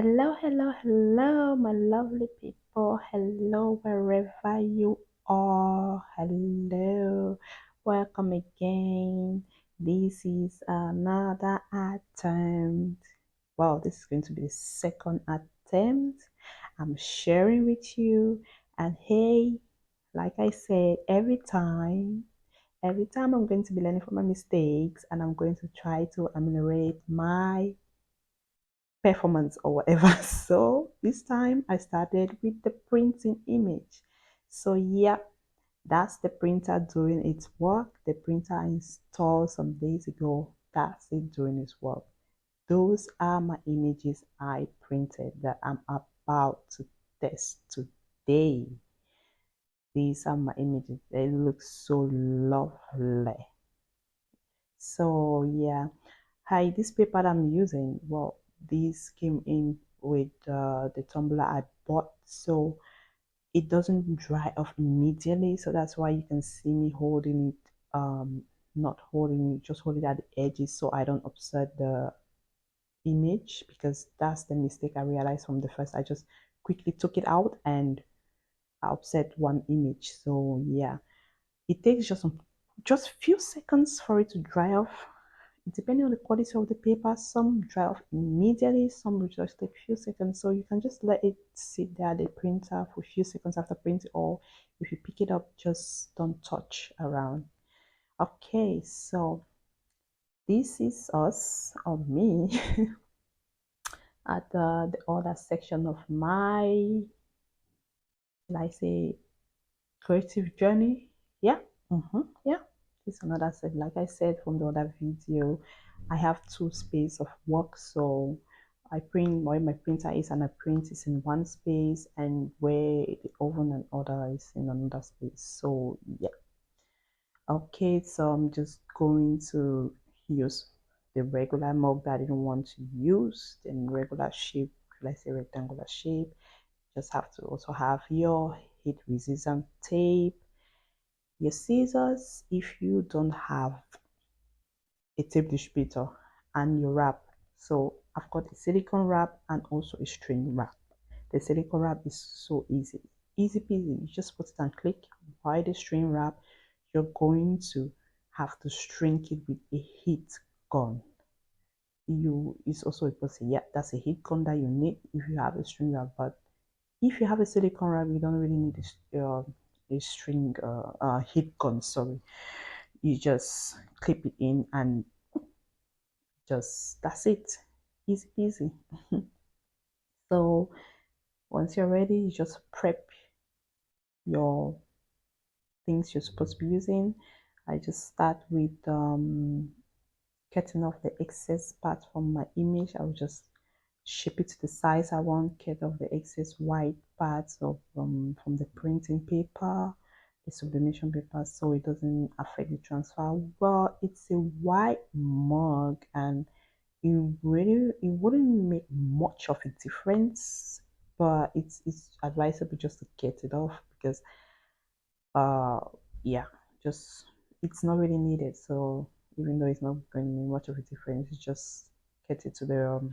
Hello, hello, hello, my lovely people. Hello, wherever you are. Hello, welcome again. This is another attempt. Well, this is going to be the second attempt I'm sharing with you. And hey, like I said, every time I'm going to be learning from my mistakes and I'm going to try to ameliorate my performance or whatever. So this time I started with the printing image. So yeah, that's the printer doing its work. The printer I installed some days ago. That's it doing its work. Those are my images I printed that I'm about to test today. These are my images. They look so lovely. So yeah, hi, this paper that I'm using, well, this came in with the tumbler I bought, so it doesn't dry off immediately. So that's why you can see me holding it, not holding it, just holding it at the edges so I don't upset the image, because that's the mistake I realized from the first. I just quickly took it out and I upset one image. So yeah, it takes just few seconds for it to dry off. Depending on the quality of the paper, some dry off immediately, some will just take a few seconds. So you can just let it sit there at the printer for a few seconds after printing, or if you pick it up, just don't touch around. Okay, so this is us, or me, at the other section of my, like say, creative journey. Yeah. Yeah, this is another set. Like I said from the other video, I have two space of work. So I print where my printer is, and I print is in one space, and where the oven and other is in another space. So yeah. Okay, so I'm just going to use the regular mug that I didn't want to use, then regular shape, let's say rectangular shape. Just have to also have your heat resistant tape, your scissors if you don't have a tape distributor, and your wrap. So I've got a silicone wrap and also a string wrap. The silicone wrap is so easy peasy. You just put it and click. While the string wrap, you're going to have to shrink it with a heat gun. It's also a person, yeah, that's a heat gun that you need if you have a string wrap. But if you have a silicone wrap, you don't really need a string heat gun. Sorry, you just clip it in and just that's it, easy peasy. So once you're ready, you just prep your things you're supposed to be using. I just start with cutting off the excess part from my image. I'll just shape it to the size I want, cut off the excess white parts of from the printing paper, the sublimation paper, so it doesn't affect the transfer. Well, it's a white mug, and it wouldn't make much of a difference, but it's advisable just to get it off, because uh yeah, just it's not really needed. So even though it's not going to make much of a difference, just get it to the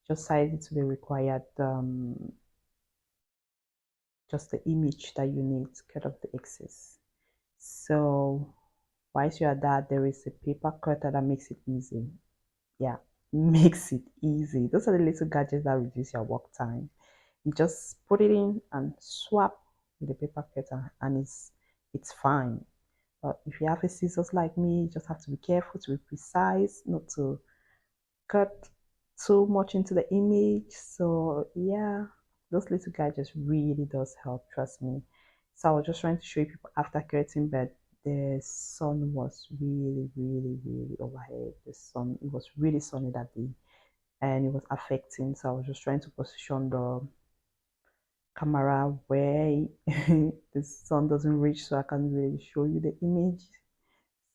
just size it to the required just the image that you need to cut off the excess. So whilst you're at that, there is a paper cutter that makes it easy. Yeah, makes it easy. Those are the little gadgets that reduce your work time. You just put it in and swap with the paper cutter, and it's fine. But if you have a scissors like me, you just have to be careful to be precise, not to cut too much into the image. So yeah, those little gadgets really does help, trust me. So I was just trying to show you people after curtain, but the sun was really overhead. The sun, it was really sunny that day, and it was affecting. So I was just trying to position the camera where the sun doesn't reach, so I can really show you the image.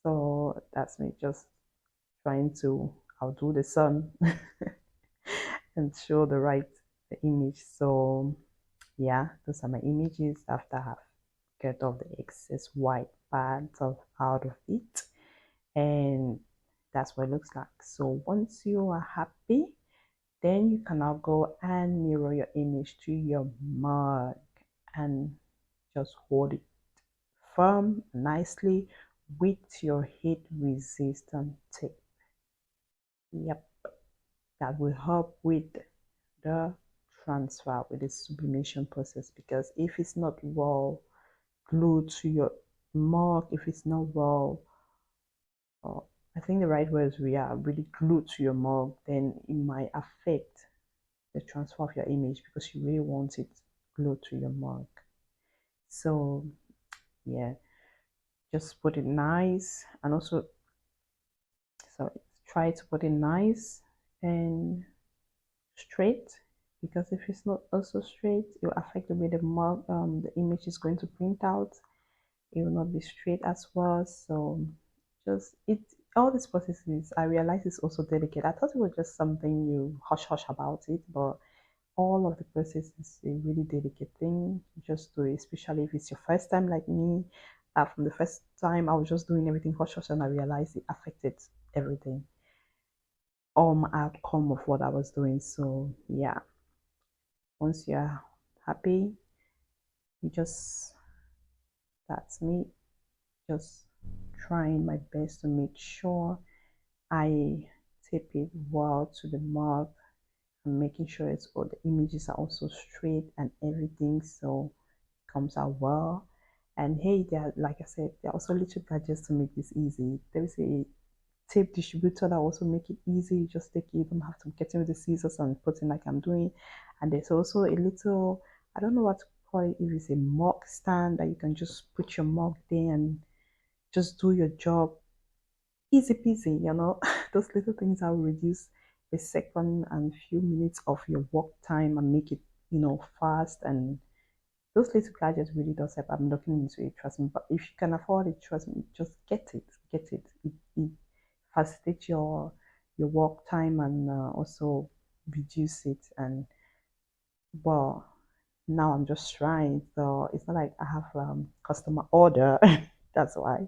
So that's me just trying to outdo the sun and show the image. So yeah, those are my images after I have get off the excess white parts out of it, and that's what it looks like. So once you are happy, Then you can now go and mirror your image to your mug and just hold it firm nicely with your heat resistant tape. Yep, that will help with the transfer, with the sublimation process, because if it's not well glued to your mug, if it's not well, I think the right word is we are really glued to your mug, then it might affect the transfer of your image because you really want it glued to your mug. So yeah, just put it nice, and also sorry, try to put it nice and straight, because if it's not also straight, it will affect the way the image is going to print out. It will not be straight as well. So just it all these processes, I realize it's also delicate. I thought it was just something you hush hush about it, but all of the process is a really delicate thing. Just do it, especially if it's your first time like me. From the first time, I was just doing everything hush hush, and I realized it affected everything, outcome of what I was doing. So yeah, once you're happy, you just that's me just trying my best to make sure I tape it well to the mark and making sure it's all the images are also straight and everything, so it comes out well. And hey, there, like I said, there are also little gadgets to make this easy. There is a tape distributor that also make it easy. You just take it, you don't have to get in with the scissors and put in like I'm doing. And there's also a little, I don't know what to call it, if it's a mug stand that you can just put your mug there and just do your job. Easy peasy, you know. Those little things that will reduce a second and few minutes of your work time and make it, fast. And those little gadgets really does help. I'm looking into it, trust me. But if you can afford it, trust me, just get it. Get it. It facilitate your work time and also reduce it. And well, now I'm just trying, so it's not like I have customer order. That's why.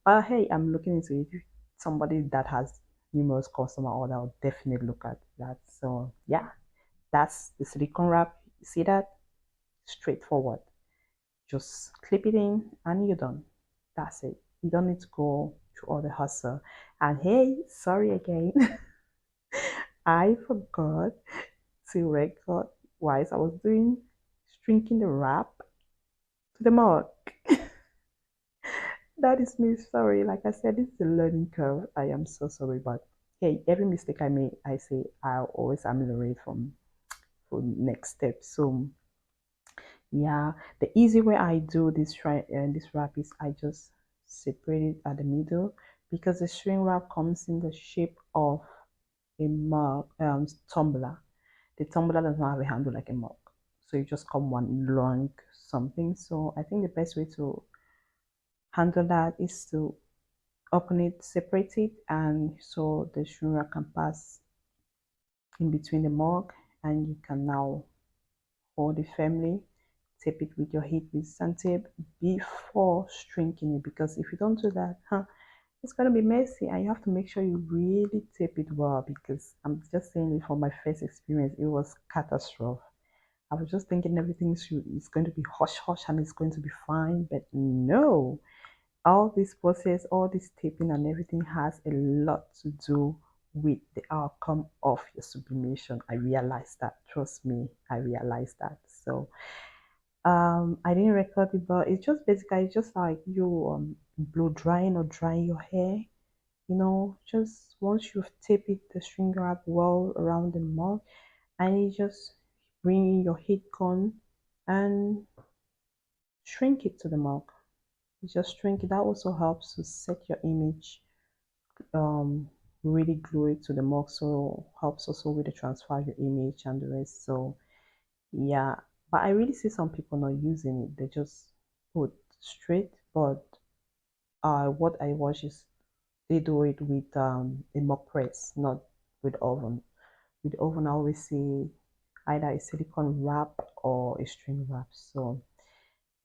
But hey, I'm looking into it. If somebody that has numerous customer order, I'll definitely look at that. So yeah, that's the silicone wrap. You see that? Straightforward. Just clip it in and you're done. That's it. You don't need to go through all the hustle. And hey, sorry again. I forgot to record whilst I was doing shrinking the wrap to the mug. That is me. Sorry. Like I said, it's a learning curve. I am so sorry, but hey, every mistake I make, I say I'll always ameliorate for next step. So yeah, the easy way I do this wrap is I just separate it at the middle, because the shrink wrap comes in the shape of a mug tumbler. The tumbler does not have a handle like a mug, so you just come one long something. So I think the best way to handle that is to open it, separate it, and so the shrink wrap can pass in between the mug, and you can now hold it firmly, tape it with your heat resistant tape before shrinking it, because if you don't do that, it's going to be messy, and you have to make sure you really tape it well, because I'm just saying it from my first experience, it was catastrophe. I was just thinking everything is going to be hush hush and it's going to be fine, but no, all this process, all this taping and everything has a lot to do with the outcome of your sublimation. I realized that. Trust me, I realized that. So I didn't record it, but it's just basically just like you blow drying or drying your hair. Just once you've taped it, the string wrap well around the mug, and you just bring in your heat gun and shrink it to the mug. You just shrink it. That also helps to set your image, um, really glue it to the mug, so helps also with the transfer of your image and the rest. So yeah, but I really see some people not using it. They just put straight, but what I watch is they do it with a mug press, not with oven. With oven, I always see either a silicone wrap or a string wrap. So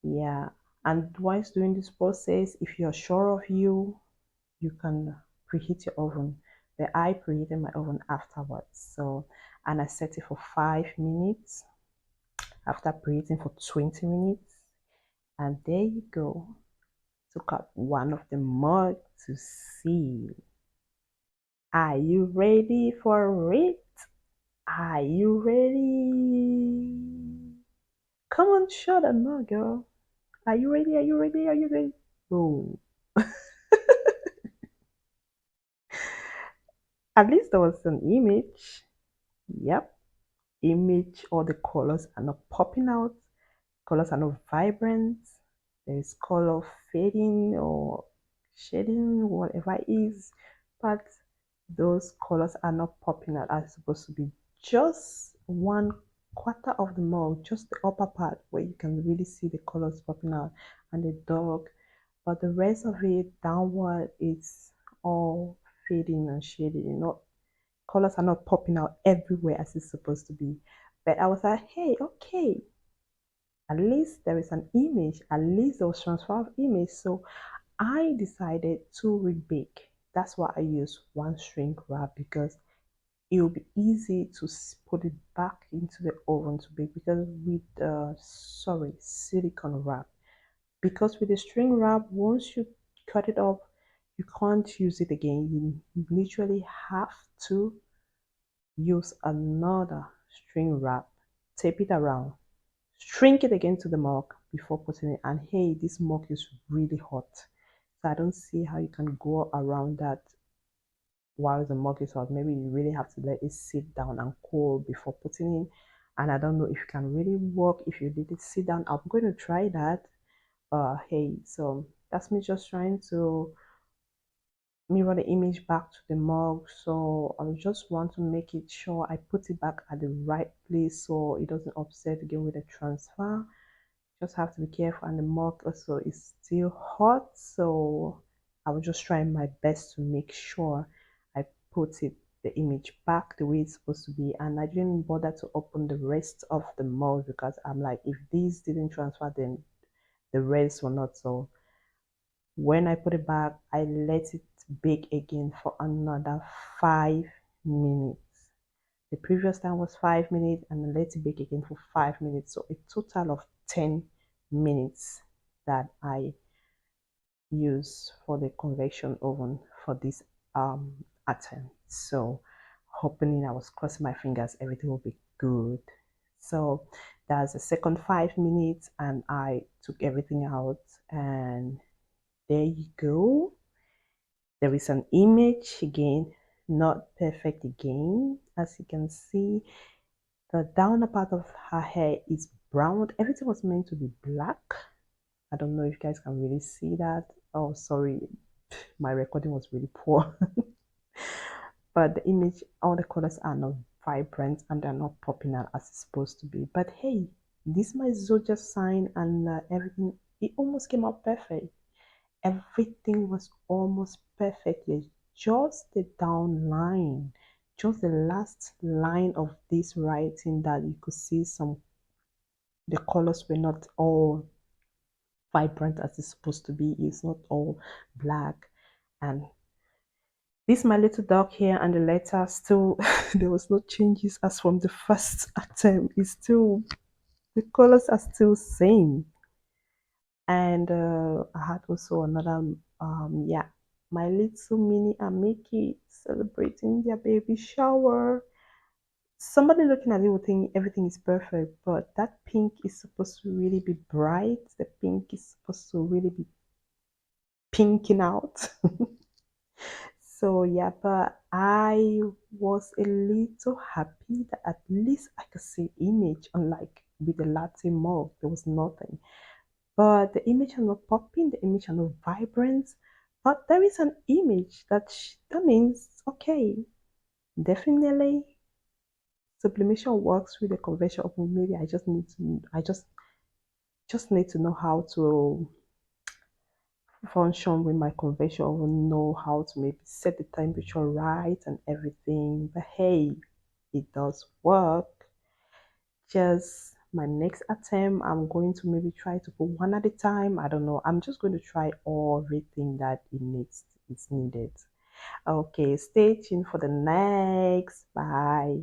yeah, and whilst doing this process, if you're sure of you can preheat your oven. But I preheated my oven afterwards. So and I set it for 5 minutes after preheating for 20 minutes. And there you go. Took out one of the mugs to see. Are you ready for it? Are you ready? Come on, show them more, girl. Are you ready? Are you ready? Are you ready? Oh, at least there was an image. Yep, image. All the colors are not popping out. Colors are not vibrant. There is color fading or shading, whatever it is, but those colors are not popping out as supposed to be. Just 1/4 of the mug, just the upper part where you can really see the colors popping out and the dog, but the rest of it downward is all fading and shading. Not colors are not popping out everywhere as it's supposed to be. But I was like, hey, okay, at least there is an image, at least there was transfer of image. So I decided to rebake. That's why I use one shrink wrap, because it will be easy to put it back into the oven to bake, because with silicone wrap, because with the string wrap, once you cut it off, you can't use it again. You literally have to use another string wrap, tape it around, shrink it again to the mug before putting it. And hey, this mug is really hot, so I don't see how you can go around that while the mug is hot. Maybe you really have to let it sit down and cool before putting in. And I don't know if you can really work if you let it sit down. I'm going to try that. Hey, so that's me just trying to mirror the image back to the mug. So I just want to make it sure I put it back at the right place so it doesn't upset again with the transfer. Just have to be careful, and the mug also is still hot, so I will just try my best to make sure I put the image back the way it's supposed to be. And I didn't bother to open the rest of the mug, because I'm like, if these didn't transfer, then the rest will not. So when I put it back, I let it bake again for another 5 minutes. The previous time was 5 minutes, and I let it bake again for 5 minutes. So a total of 10 minutes that I use for the convection oven for this attempt. So hoping, I was crossing my fingers, everything will be good. So that's the second 5 minutes, and I took everything out, and there you go. There is an image again, not perfect again. As you can see, the downer part of her hair is brown. Everything was meant to be black. I don't know if you guys can really see that. Oh, sorry, my recording was really poor. But the image, all the colors are not vibrant and they're not popping out as it's supposed to be. But hey, this is my zodiac sign, and everything, it almost came out perfect. Everything was almost perfect. Yes, just the down line, just the last line of this writing, that you could see some, the colors were not all vibrant as it's supposed to be. It's not all black. And this my little dog here, and the letter still there was no changes as from the first attempt. It's still, the colors are still same. And I had also another yeah, my little mini Amiki celebrating their baby shower. Somebody looking at it would think everything is perfect, but that pink is supposed to really be bright. The pink is supposed to really be pinking out. So yeah, but I was a little happy that at least I could see image, unlike with the latte mug, there was nothing. But the image are not popping, the image are not vibrant, but there is an image that means okay, definitely sublimation works with the convention of, maybe I just need to, I just need to know how to function with my convection oven, know how to maybe set the temperature right and everything. But hey, it does work. Just my next attempt, I'm going to maybe try to put one at a time. I don't know. I'm just going to try everything that it needs, it's needed. Okay, stay tuned for the next. Bye.